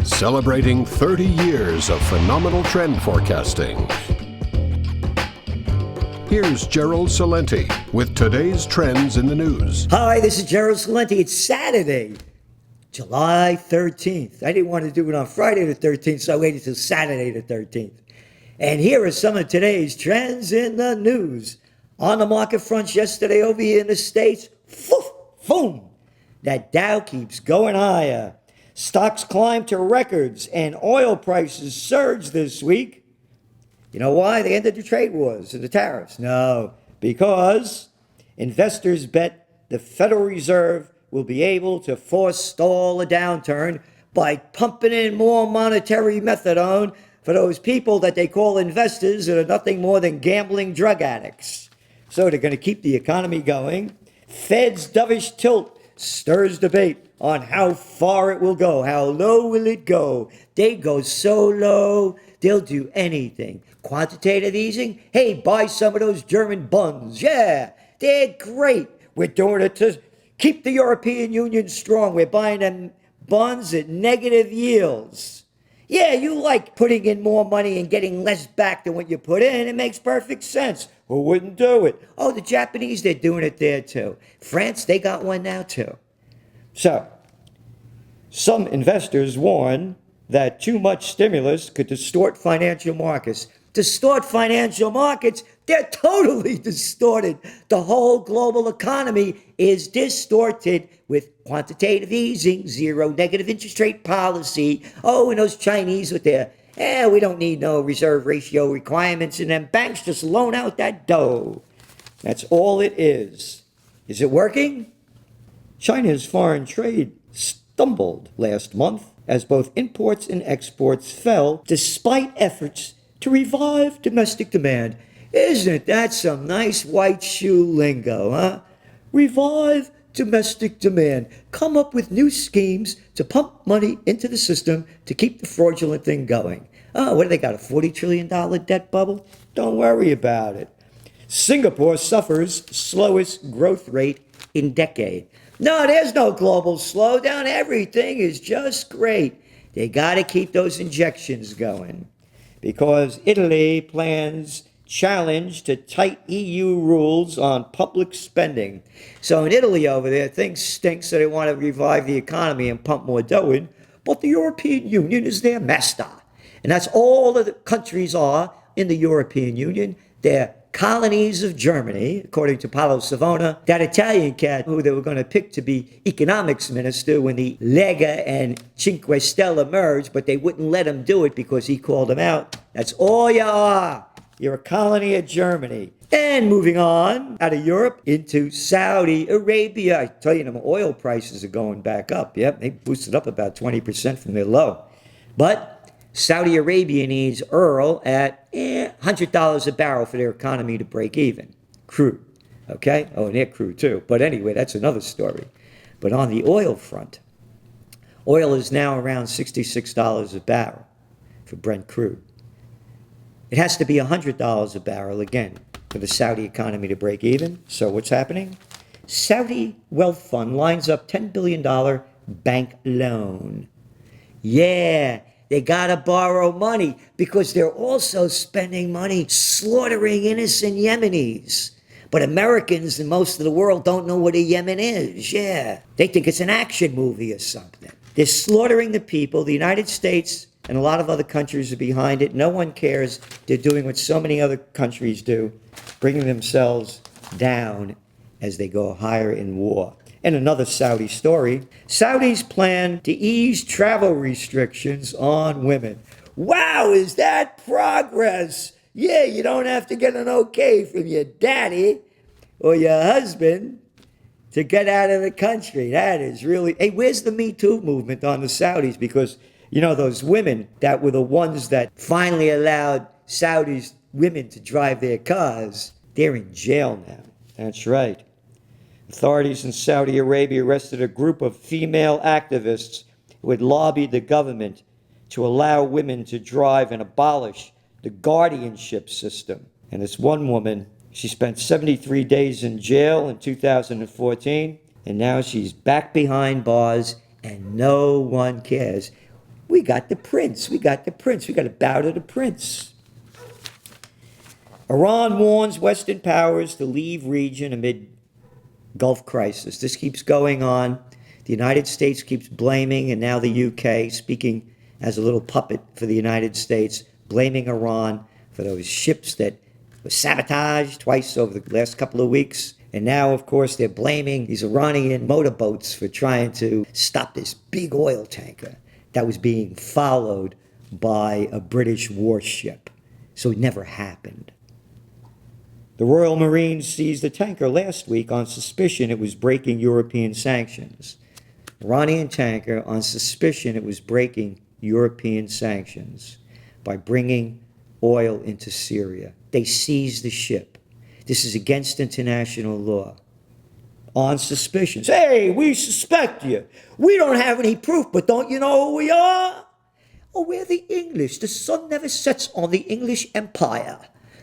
celebrating 30 years of phenomenal trend forecasting. Here's Gerald Celente with today's trends in the news. Hi, this is Gerald Celente. It's Saturday, July 13th. I didn't want to do it on Friday the 13th, so I waited till Saturday the 13th. And here are some of today's trends in the news. On the market fronts yesterday over here in the States, boom, that Dow keeps going higher. Stocks climb to records and oil prices surge this week. You know why? They ended the trade wars and the tariffs. No, because investors bet the Federal Reserve will be able to forestall a downturn by pumping in more monetary methadone for those people that they call investors that are nothing more than gambling drug addicts. So they're going to keep the economy going. Fed's dovish tilt stirs debate on how far it will go. How low will it go? They go so low, they'll do anything. Quantitative easing? Hey, buy some of those German bonds. Yeah, they're great. We're doing it to keep the European Union strong. We're buying them bonds at negative yields. Yeah, you like putting in more money and getting less back than what you put in. It makes perfect sense. Who wouldn't do it? Oh, the Japanese, they're doing it there too. France, they got one now too. So, some investors warn that too much stimulus could distort financial markets. Distort financial markets? They're totally distorted. The whole global economy is distorted with quantitative easing, zero negative interest rate policy. Oh, and those Chinese with their, we don't need no reserve ratio requirements, and then banks just loan out that dough. That's all it is. Is it working? China's foreign trade stumbled last month as both imports and exports fell despite efforts to revive domestic demand. Isn't that some nice white shoe lingo, huh? Revive domestic demand. Come up with new schemes to pump money into the system to keep the fraudulent thing going. Oh, what do they got, a $40 trillion debt bubble? Don't worry about it. Singapore suffers slowest growth rate in decade. No, there's no global slowdown. Everything is just great. They got to keep those injections going because Italy plans challenge to tight EU rules on public spending. So in Italy over there, things stink, so they want to revive the economy and pump more dough in, but the European Union is their master. And that's all that the countries are in the European Union. They're colonies of Germany, according to Paolo Savona, that Italian cat who they were going to pick to be economics minister when the Lega and Cinque Stelle merged, but they wouldn't let him do it because he called him out. That's all you are. You're a colony of Germany. And moving on out of Europe into Saudi Arabia. I tell you, the oil prices are going back up. Yep, they boosted up about 20% from their low. But Saudi Arabia needs oil at $100 a barrel for their economy to break even. Crude, okay? Oh, and their crude too. But anyway, that's another story. But on the oil front, oil is now around $66 a barrel for Brent crude. It has to be $100 a barrel again for the Saudi economy to break even. So what's happening? Saudi Wealth Fund lines up $10 billion bank loan. Yeah. They gotta borrow money because they're also spending money slaughtering innocent Yemenis. But Americans and most of the world don't know what a Yemen is. Yeah, they think it's an action movie or something. They're slaughtering the people. The United States and a lot of other countries are behind it. No one cares. They're doing what so many other countries do, bringing themselves down as they go higher in war. And another Saudi story, Saudis plan to ease travel restrictions on women. Wow, is that progress? Yeah, you don't have to get an okay from your daddy or your husband to get out of the country. That is really, hey, where's the Me Too movement on the Saudis? Because, you know, those women that were the ones that finally allowed Saudis women to drive their cars, they're in jail now. That's right. Authorities in Saudi Arabia arrested a group of female activists who had lobbied the government to allow women to drive and abolish the guardianship system. And this one woman, she spent 73 days in jail in 2014, and now she's back behind bars, and no one cares. We got the prince. We got the prince. We got to bow to the prince. Iran warns Western powers to leave region amid Gulf crisis. This keeps going on. The United States keeps blaming, and now the UK, speaking as a little puppet for the United States, blaming Iran for those ships that were sabotaged twice over the last couple of weeks. And now, of course, they're blaming these Iranian motorboats for trying to stop this big oil tanker that was being followed by a British warship. So it never happened. The Royal Marines seized a tanker last week on suspicion it was breaking European sanctions. Iranian tanker on suspicion it was breaking European sanctions by bringing oil into Syria. They seized the ship. This is against international law. On suspicions. Hey, we suspect you. We don't have any proof, but don't you know who we are? Oh, we're the English. The sun never sets on the English Empire.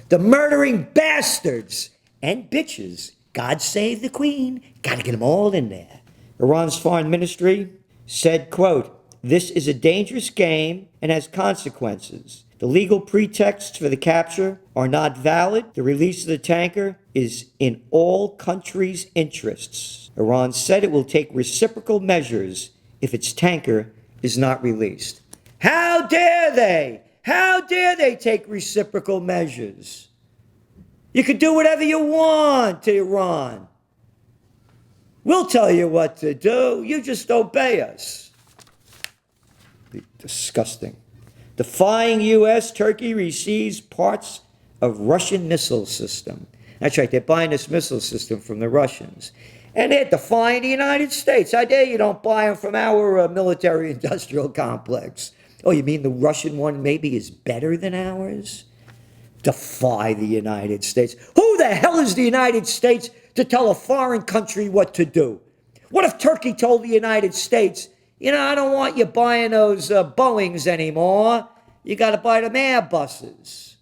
The murdering bastards and bitches. God save the Queen. Gotta get them all in there. Iran's foreign ministry said, quote, "This is a dangerous game and has consequences. The legal pretexts for the capture are not valid. The release of the tanker is in all countries' interests." Iran said it will take reciprocal measures if its tanker is not released. How dare they? How dare they take reciprocal measures? You could do whatever you want to Iran. We'll tell you what to do. You just obey us. Disgusting. Defying U.S., Turkey receives parts of Russian missile system. That's right, they're buying this missile system from the Russians. And they're defying the United States. I dare you don't buy them from our military-industrial complex. Oh, you mean the Russian one maybe is better than ours? Defy the United States. Who the hell is the United States to tell a foreign country what to do? What if Turkey told the United States, you know, I don't want you buying those Boeings anymore. You got to buy them Airbuses.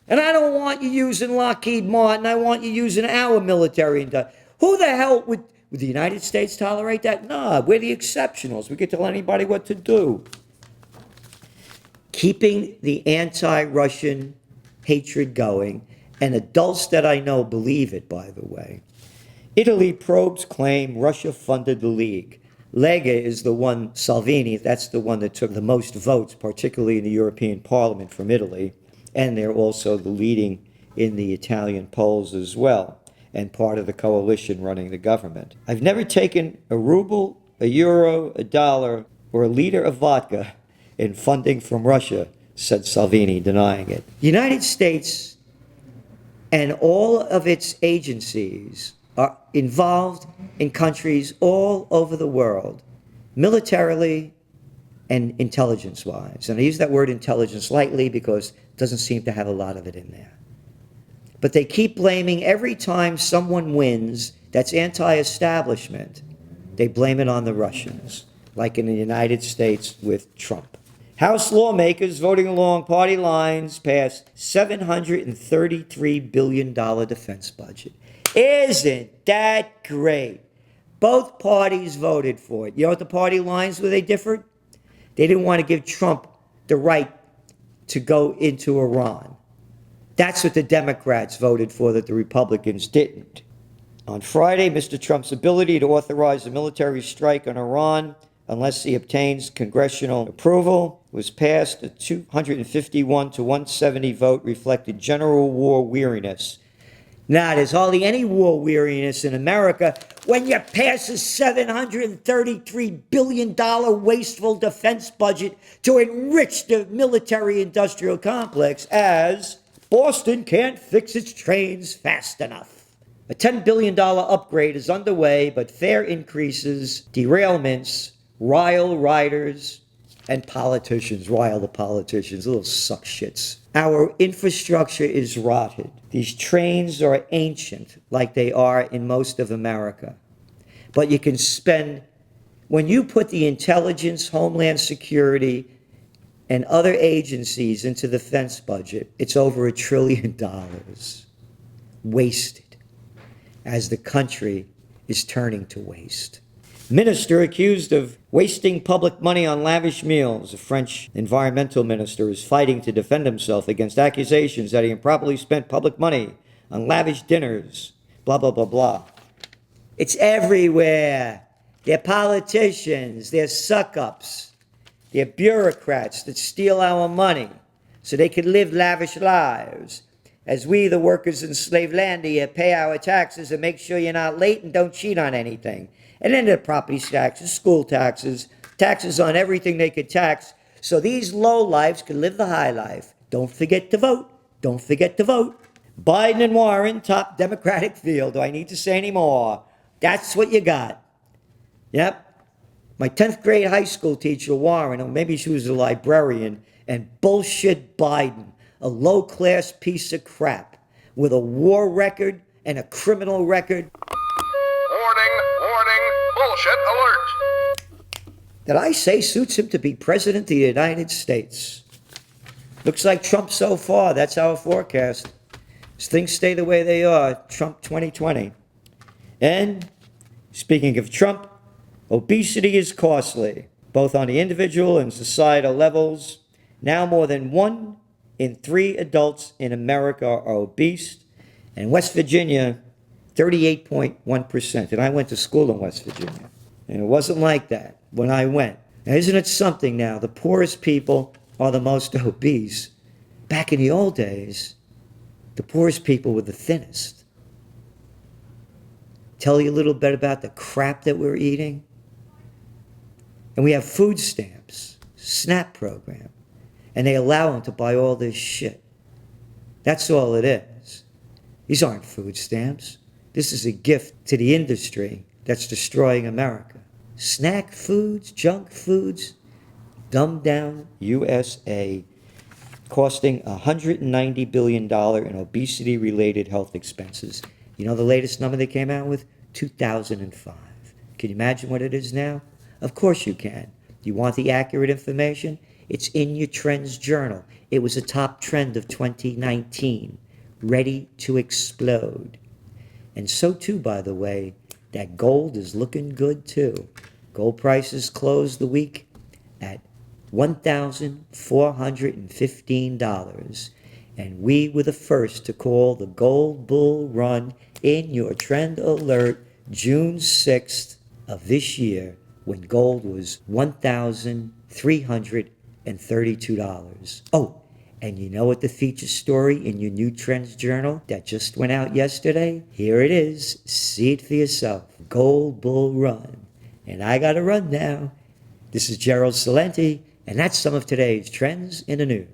And I don't want you using Lockheed Martin. I want you using our military. Who the hell would the United States tolerate that? Nah, we're the exceptionals. We can tell anybody what to do. Keeping the anti-Russian hatred going, and adults that I know believe it, by the way. Italy probes claim Russia funded the League. Lega is the one, Salvini, that's the one that took the most votes, particularly in the European Parliament from Italy, and they're also the leading in the Italian polls as well, and part of the coalition running the government. I've never taken a ruble, a euro, a dollar, or a liter of vodka in funding from Russia, said Salvini, denying it. The United States and all of its agencies are involved in countries all over the world, militarily and intelligence-wise. And I use that word intelligence lightly because it doesn't seem to have a lot of it in there. But they keep blaming every time someone wins that's anti-establishment, they blame it on the Russians, like in the United States with Trump. House lawmakers voting along party lines passed $733 billion defense budget. Isn't that great? Both parties voted for it. You know what the party lines were they differed? They didn't want to give Trump the right to go into Iran. That's what the Democrats voted for that the Republicans didn't. On Friday, Mr. Trump's ability to authorize a military strike on Iran unless he obtains congressional approval was passed. A 251 to 170 vote reflected general war weariness. Now, there's hardly any war weariness in America when you pass a $733 billion wasteful defense budget to enrich the military-industrial complex, as Boston can't fix its trains fast enough. A $10 billion upgrade is underway, but fare increases, derailments, rile riders, and politicians, rile the politicians, little suck shits. Our infrastructure is rotted. These trains are ancient, like they are in most of America. But you can spend, when you put the intelligence, Homeland Security, and other agencies into the defense budget, it's over $1 trillion wasted as the country is turning to waste. Minister accused of wasting public money on lavish meals. A French environmental minister is fighting to defend himself against accusations that he improperly spent public money on lavish dinners. Blah, blah, blah, blah. It's everywhere. They're politicians. They're suck-ups. They're bureaucrats that steal our money so they can live lavish lives. As we, the workers in slave land here, pay our taxes and make sure you're not late and don't cheat on anything. And then the property taxes, school taxes, taxes on everything they could tax, so these lowlifes can live the high life. Don't forget to vote. Don't forget to vote. Biden and Warren, top Democratic field. Do I need to say any more? That's what you got. Yep. My 10th grade high school teacher, Warren, or maybe she was a librarian, and bullshit Biden, a low-class piece of crap with a war record and a criminal record. Warning, bullshit alert. That I say suits him to be president of the United States. Looks like Trump so far. That's our forecast. As things stay the way they are, Trump 2020. And speaking of Trump, obesity is costly, both on the individual and societal levels. Now more than 1 in 3 adults in America are obese. And West Virginia, 38.1%. And I went to school in West Virginia. And it wasn't like that when I went. Now, isn't it something now? The poorest people are the most obese. Back in the old days, the poorest people were the thinnest. Tell you a little bit about the crap that we're eating. And we have food stamps, SNAP program. And they allow them to buy all this shit. That's all it is. These aren't food stamps. This is a gift to the industry that's destroying America. Snack foods, junk foods, dumbed down USA, costing $190 billion in obesity-related health expenses. You know the latest number they came out with? 2005. Can you imagine what it is now? Of course you can. You want the accurate information? It's in your Trends Journal. It was a top trend of 2019, ready to explode. And so too, by the way, that gold is looking good too. Gold prices closed the week at $1,415. And we were the first to call the gold bull run in your trend alert June 6th of this year, when gold was $1,332. Oh, and you know what the feature story in your new Trends Journal that just went out yesterday? Here it is. See it for yourself. Gold bull run. And I gotta run now. This is Gerald Celente, and that's some of today's Trends in the News.